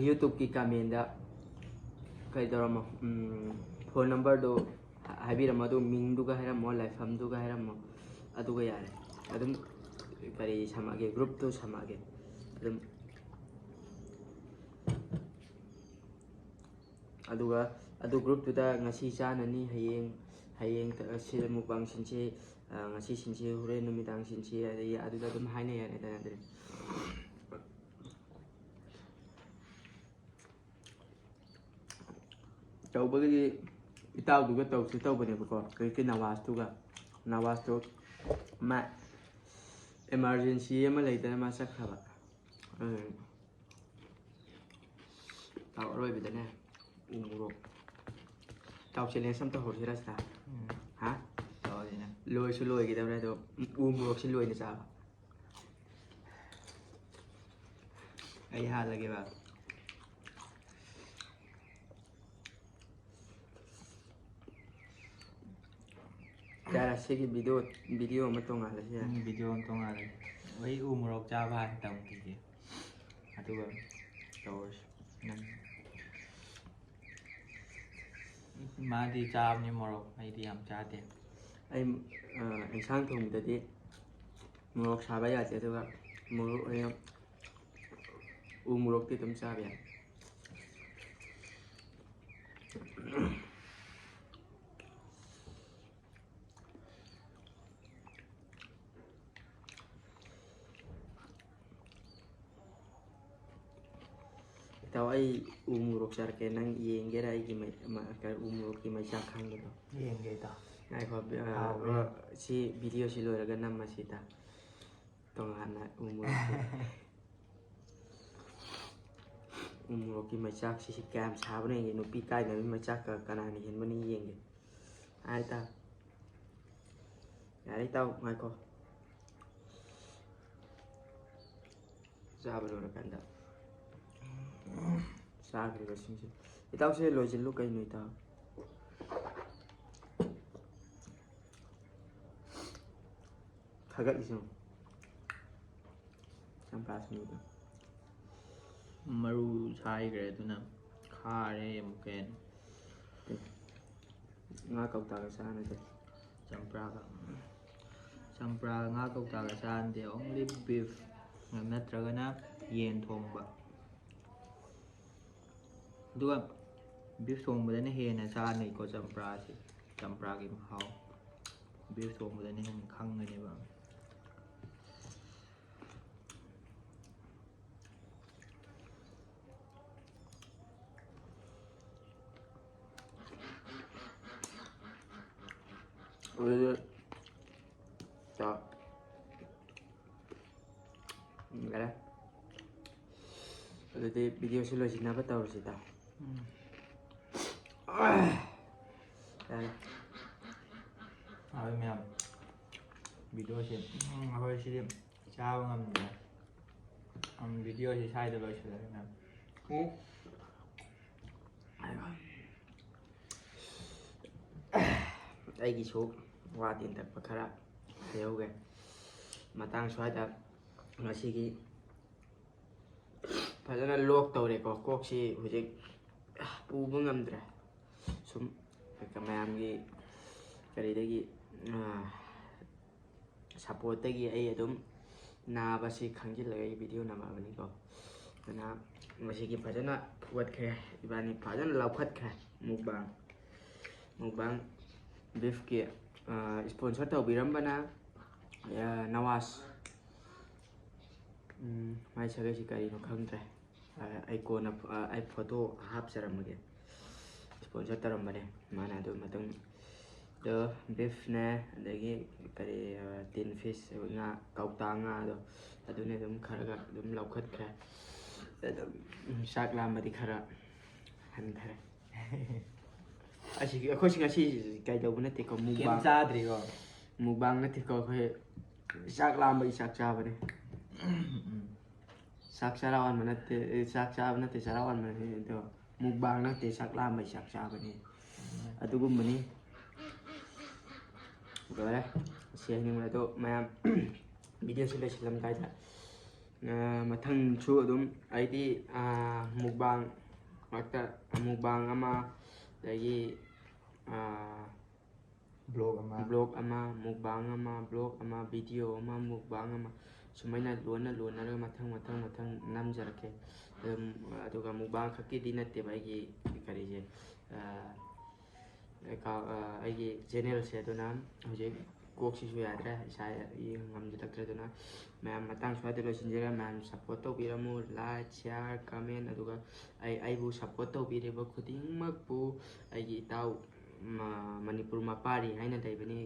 ꯌꯨꯇꯨꯕꯀꯤ ꯀꯃꯦꯟꯗ ꯀꯩꯗꯧꯔꯝꯃꯣ ꯐꯣꯟ ꯅꯝꯕꯔꯗꯨ ꯍꯥꯏꯕꯤꯔꯝꯃꯣ ꯑꯗꯨ ꯃꯤꯡꯗꯨꯒ ꯍꯥꯏꯔꯝꯃꯣ ꯂꯩꯐꯝꯗꯨꯒ ꯍꯥꯏꯔꯝꯃꯣ ꯑꯗꯨꯒ ꯌꯥꯔꯦ ꯑꯗꯨꯝ ꯀꯔꯤ ꯁꯝꯃꯛꯑꯒꯦ ꯒ꯭ꯔꯨꯞꯇꯨ ꯁꯝꯃꯛꯑꯒꯦ ꯑꯗꯨꯝ ꯑꯗꯨꯒ ꯑꯗꯨ ꯒ꯭ꯔꯨꯞꯇꯨꯗ ꯉꯁꯤ ꯆꯥꯅꯅꯤ ꯍꯌꯦꯡ ꯁꯤꯗ ꯃꯨꯛꯕꯥꯡ ꯁꯤꯟꯁꯤ ꯉꯁꯤ ꯁꯤꯟꯁꯤ ꯍꯣꯔꯦꯟ ꯅꯨꯃꯤꯗꯥꯡ ꯁꯤꯟꯁꯤ ꯑꯗꯒꯤ ꯑꯗꯨꯗ ꯑꯗꯨꯝ ꯍꯥꯏꯅ ꯌꯥꯔꯦꯗꯅ ꯑꯗꯨꯗꯤ ꯇꯧꯕꯒꯤꯗꯤ ꯏꯇꯥꯎꯗꯨꯒ ꯇꯧꯁꯤ ꯇꯧꯕꯅꯦꯕꯀꯣ ꯍꯧꯖꯤꯛꯀꯤ ꯅꯋꯥꯖꯇꯣ ꯃꯥ ꯑꯦꯃꯥꯔꯖꯦꯟꯁꯤ ꯑꯃ ꯂꯩꯗꯅ ꯃꯥ ꯆꯠꯈ꯭ꯔꯕ ꯏꯇꯥꯎ ꯑꯔꯣꯏꯕꯗꯅꯦ ꯎ ꯃꯣꯔꯣꯛ ꯏꯇꯥꯎ ꯆꯦꯂꯦꯟꯖ ꯑꯝꯇ ꯍꯧꯔꯁꯤꯔꯥ ꯁꯤꯗ ꯍꯥ ꯇꯧꯔꯤꯅꯦ ꯂꯣꯏꯁꯨ ꯂꯣꯏꯒꯗꯧꯔꯦ ꯑꯗꯣ ꯎ ꯃꯣꯔꯣꯛꯁꯤ ꯂꯣꯏꯅ ꯆꯥꯕ ꯑꯩ ꯍꯥꯜꯂꯒꯦꯕ ꯌꯥꯔꯦ ꯁꯤꯒꯤ ꯚꯤꯗꯤꯑꯣ ꯑꯃ ꯇꯣꯡꯉꯥꯜꯂꯁꯤ ꯌꯥꯔꯦ ꯚꯤꯗꯤꯑꯣ ꯑꯃ ꯇꯣꯡꯉꯥꯜꯂꯦ ꯑꯩ ꯎ ꯃꯣꯔꯣꯛ ꯆꯥꯕ ꯍꯥꯟꯅ ꯇꯝꯈꯤꯒꯦ ꯑꯗꯨꯒ ꯇꯧꯔꯁꯤ ꯃꯥꯗꯤ ꯆꯥꯕꯅꯤ ꯃꯣꯔꯣꯛ ꯑꯩꯗꯤ ꯌꯥꯝ ꯆꯥꯗꯦ ꯑꯩ ꯑꯦꯟꯁꯥꯡ ꯊꯣꯡꯕꯗꯗꯤ ꯃꯣꯔꯣꯛ ꯁꯥꯕ ꯌꯥꯗꯦ ꯑꯗꯨꯒ ꯃꯣꯔꯣꯛ ꯎ ꯃꯣꯔꯣꯛꯇꯤ ꯑꯗꯨꯝ ꯆꯥꯕ ꯌꯥꯏ ꯏꯇꯥꯎ ꯑꯩ ꯎ ꯃꯣꯔꯣꯛ ꯆꯥꯔꯛꯀꯦ ꯅꯪ ꯌꯦꯡꯒꯦꯔꯥ ꯑꯩꯒꯤ ꯎ ꯃꯣꯔꯣꯛꯀꯤ ꯃꯩꯆꯥꯛ ꯈꯥꯡꯕꯗꯣ ꯌꯦꯡꯒꯦ ꯏꯇꯥꯎ ꯉꯥꯏꯈꯣ ꯍꯥꯎꯕ꯭ꯔꯥ ꯁꯤ ꯚꯤꯗꯤꯑꯣꯁꯤ ꯂꯣꯏꯔꯒ ꯅꯝꯃꯁꯤꯗ ꯇꯣꯉꯥꯟꯅ ꯎ ꯃꯣꯔꯣꯛꯀꯤ ꯃꯩꯆꯥꯛꯁꯤ ꯀꯌꯥꯝ ꯁꯥꯕꯅꯣ ꯌꯦꯡꯒꯦ ꯅꯨꯄꯤ ꯀꯥꯏꯅꯕꯒꯤ ꯃꯩꯆꯥꯛꯀ ꯀꯅꯥꯅ ꯍꯦꯟꯕꯅꯣ ꯌꯦꯡꯒꯦ ꯏꯇꯥꯎ ꯌꯥꯔꯦ ꯏꯇꯥꯎ ꯉꯥꯏꯈꯣ ꯆꯥꯕ ꯂꯣꯏꯔꯀꯥꯟꯗ ꯆꯥꯈ꯭ꯔꯤꯕꯁꯤꯡꯁꯦ ꯏꯇꯥꯎꯁꯦ ꯂꯣꯏꯁꯤꯜꯂꯨ ꯀꯩꯅꯣ ꯏꯇꯥꯎ ꯊꯥꯒꯠꯂꯤꯁꯤ ꯆꯝꯄ꯭ꯔꯥꯁꯤꯅꯤꯗꯣ ꯃꯔꯨ ꯁꯥꯏꯈ꯭ꯔꯦ ꯑꯗꯨꯅ ꯈꯥꯔꯦ ꯑꯃꯨꯛꯀ ꯍꯦꯟꯅ ꯉꯥ ꯀꯧꯇꯥꯒ ꯆꯥꯅꯗꯦ ꯆꯝꯄ꯭ꯔꯥꯒ ꯉꯥ ꯀꯧꯇꯥꯒ ꯆꯥꯅꯗꯦ ꯑꯣꯡꯂꯤ ꯕꯤꯐ ꯅꯠꯇ꯭ꯔꯒꯅ ꯌꯦꯟ ꯊꯣꯡꯕ ꯑꯗꯨꯒ ꯕꯤꯐ ꯊꯣꯡꯕꯗꯅ ꯍꯦꯟꯅ ꯆꯥꯅꯩꯀꯣ ꯆꯝꯄ꯭ꯔꯥꯒꯤ ꯃꯍꯥꯎ ꯕꯤꯐ ꯊꯣꯡꯕꯗꯅ ꯍꯦꯟꯅ ꯈꯪꯒꯅꯦꯕ ꯑꯗꯨꯗꯤ ꯌꯥꯔꯦ ꯑꯗꯨꯗꯤ ꯚꯤꯗꯤꯑꯣꯁꯤ ꯂꯣꯏꯁꯤꯟꯅꯕ ꯇꯧꯔꯁꯤꯗ ꯌꯥꯔꯦ ꯑꯩꯈꯣꯏ ꯃꯌꯥꯝ ꯚꯤꯗꯤꯑꯣꯁꯤ ꯑꯩꯈꯣꯏ ꯁꯤꯗꯤ ꯆꯥꯕ ꯉꯝꯗ꯭ꯔꯦ ꯚꯤꯗꯤꯑꯣꯁꯤ ꯁ꯭ꯋꯥꯏꯗ ꯂꯣꯏꯁꯤꯜꯂꯒꯦ ꯃꯌꯥꯝ ꯑꯩꯒꯤꯁꯨ ꯋꯥ ꯇꯦꯟꯇꯛꯄ ꯈꯔ ꯍꯥꯏꯍꯧꯒꯦ ꯃꯇꯥꯡ ꯁ꯭ꯋꯥꯏꯗ ꯉꯁꯤꯒꯤ ꯐꯖꯅ ꯂꯣꯛ ꯇꯧꯔꯦꯀꯣ ꯀꯣꯛꯁꯤ ꯍꯧꯖꯤꯛ ꯄꯨꯕ ꯉꯝꯗ꯭ꯔꯦ ꯁꯨꯝ ꯃꯌꯥꯝꯒꯤ ꯀꯔꯤꯗꯒꯤ ꯁꯞꯄꯣꯔꯠꯇꯒꯤ ꯑꯩ ꯑꯗꯨꯝ ꯅꯥꯕꯁꯤ ꯈꯪꯖꯤꯜꯂꯒ ꯑꯩ ꯚꯤꯗꯤꯑꯣ ꯅꯝꯃꯛꯑꯕꯅꯤꯀꯣ ꯑꯗꯨꯅ ꯃꯁꯤꯒꯤ ꯐꯖꯅ ꯐꯨꯒꯠꯈ꯭ꯔꯦ ꯏꯕꯥꯅꯤ ꯐꯖꯅ ꯂꯧꯈꯠꯈ꯭ꯔꯦ ꯃꯨꯛꯕꯥꯡ ꯕꯤꯐꯀꯤ ꯏꯁꯄꯣꯟꯁꯔ ꯇꯧꯕꯤꯔꯝꯕꯅ ꯅꯋꯥꯖ ꯃꯥꯏ ꯁꯥꯒꯩꯁꯤ ꯀꯔꯤꯅꯣ ꯈꯪꯗ꯭ꯔꯦ ꯑꯩ ꯀꯣꯟꯅ ꯑꯩ ꯐꯣꯇꯣ ꯍꯥꯞꯆꯔꯝꯃꯒꯦ ꯁ꯭ꯄꯣꯟꯁꯔ ꯇꯧꯔꯝꯕꯅꯦ ꯃꯥꯅ ꯑꯗꯨ ꯃꯇꯨꯡ ꯑꯗꯣ ꯕꯤꯐꯅꯦ ꯑꯗꯒꯤ ꯀꯔꯤ ꯇꯤꯟ ꯐꯤꯁ ꯉꯥ ꯀꯧꯇꯥ ꯉꯥꯗꯣ ꯑꯗꯨꯅ ꯑꯗꯨꯝ ꯈꯔꯒ ꯑꯗꯨꯝ ꯂꯧꯈꯠꯈ꯭ꯔꯦ ꯑꯗꯨꯝ ꯆꯥꯛ ꯂꯥꯝꯕꯗꯤ ꯈꯔ ꯍꯟꯊꯔꯦ ꯑꯁꯤꯒꯤ ꯑꯩꯈꯣꯏꯁꯤ ꯉꯁꯤ ꯀꯩꯗꯧꯕ ꯅꯠꯇꯦꯀꯣ ꯀꯩꯝ ꯃꯨꯛꯕꯥꯡ ꯆꯥꯗ꯭ꯔꯤꯀꯣ ꯃꯨꯛꯕꯥꯡ ꯅꯠꯇꯦꯀꯣ ꯑꯩꯈꯣꯏ ꯆꯥꯛ ꯂꯥꯝꯕꯒꯤ ꯆꯥꯛ ꯆꯥꯕꯅꯦ ꯆꯥꯛ ꯆꯔꯥ ꯋꯥꯟꯕ ꯅꯠꯇꯦ ꯆꯥꯛ ꯆꯥꯕ ꯅꯠꯇꯦ ꯆꯔꯥ ꯋꯥꯟꯕꯅꯦ ꯑꯗꯣ ꯃꯨꯛꯕꯥꯡ ꯅꯠꯇꯦ ꯆꯥꯛ ꯂꯥꯝꯕꯒꯤ ꯆꯥꯛ ꯆꯥꯕꯅꯦ ꯑꯗꯨꯒꯨꯝꯕꯅꯤ ꯂꯣꯏꯔꯦ ꯁꯤ ꯍꯥꯏꯅꯤꯡꯕ ꯑꯗꯣ ꯃꯌꯥꯝ ꯚꯤꯗꯤꯑꯣꯁꯤ ꯂꯣꯏꯁꯤꯜꯂꯝꯗꯥꯏꯗ ꯃꯊꯪꯁꯨ ꯑꯗꯨꯝ ꯑꯩꯗꯤ ꯃꯨꯛꯕꯥꯡ ꯉꯥꯛꯇ ꯃꯨꯛꯕꯥꯡ ꯑꯃ ꯑꯗꯒꯤ ꯕ꯭ꯂꯣꯛ ꯑꯃ ꯃꯨꯛꯕꯥꯡ ꯑꯃ ꯕ꯭ꯂꯣꯛ ꯑꯃ ꯚꯤꯗꯤꯑꯣ ꯑꯃ ꯃꯨꯛꯕꯥꯡ ꯑꯃ ꯁꯨꯃꯥꯏꯅ ꯂꯣꯟꯅꯔꯒ ꯃꯊꯪ ꯅꯝꯖꯔꯛꯀꯦ ꯑꯗꯨꯝ ꯑꯗꯨꯒ ꯃꯨꯛꯕꯥꯡ ꯈꯛꯀꯤꯗꯤ ꯅꯠꯇꯦꯕ ꯑꯩꯒꯤ ꯀꯔꯤꯁꯦ ꯑꯩꯒꯤ ꯆꯦꯅꯦꯜꯁꯦ ꯑꯗꯨꯅ ꯍꯧꯖꯤꯛ ꯀꯣꯛꯁꯤꯁꯨ ꯌꯥꯗ꯭ꯔꯦ ꯏꯁꯥ ꯉꯝꯖꯤꯜꯂꯛꯇ꯭ꯔꯦ ꯑꯗꯨꯅ ꯃꯌꯥꯝ ꯃꯇꯥꯡ ꯁ꯭ꯋꯥꯏꯗ ꯂꯣꯏꯁꯤꯟꯖꯔꯦ ꯃꯌꯥꯝ ꯁꯞꯄꯣꯔꯠ ꯇꯧꯕꯤꯔꯝꯃꯨ ꯂꯥꯏꯛ ꯁꯤꯌꯥꯔ ꯀꯃꯦꯟ ꯑꯗꯨꯒ ꯑꯩꯕꯨ ꯁꯞꯄꯣꯔꯠ ꯇꯧꯕꯤꯔꯤꯕ ꯈꯨꯗꯤꯡꯃꯛꯄꯨ ꯑꯩꯒꯤ ꯏꯇꯥꯎ ꯃꯅꯤꯄꯨꯔ ꯃꯄꯥꯔꯤ ꯍꯥꯏꯅ ꯂꯩꯕꯅꯤ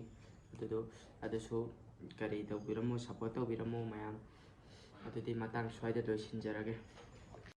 ꯑꯗꯨꯁꯨ ꯀꯔꯤ ꯇꯧꯕꯤꯔꯝꯃꯨ ꯁꯞꯄꯣꯔꯠ ꯇꯧꯕꯤꯔꯝꯃꯨ ꯃꯌꯥꯝ ꯑꯗꯨꯗꯤ ꯃꯇꯥꯡ ꯁ꯭ꯋꯥꯏꯗ ꯂꯣꯏꯁꯤꯟꯖꯔꯒꯦ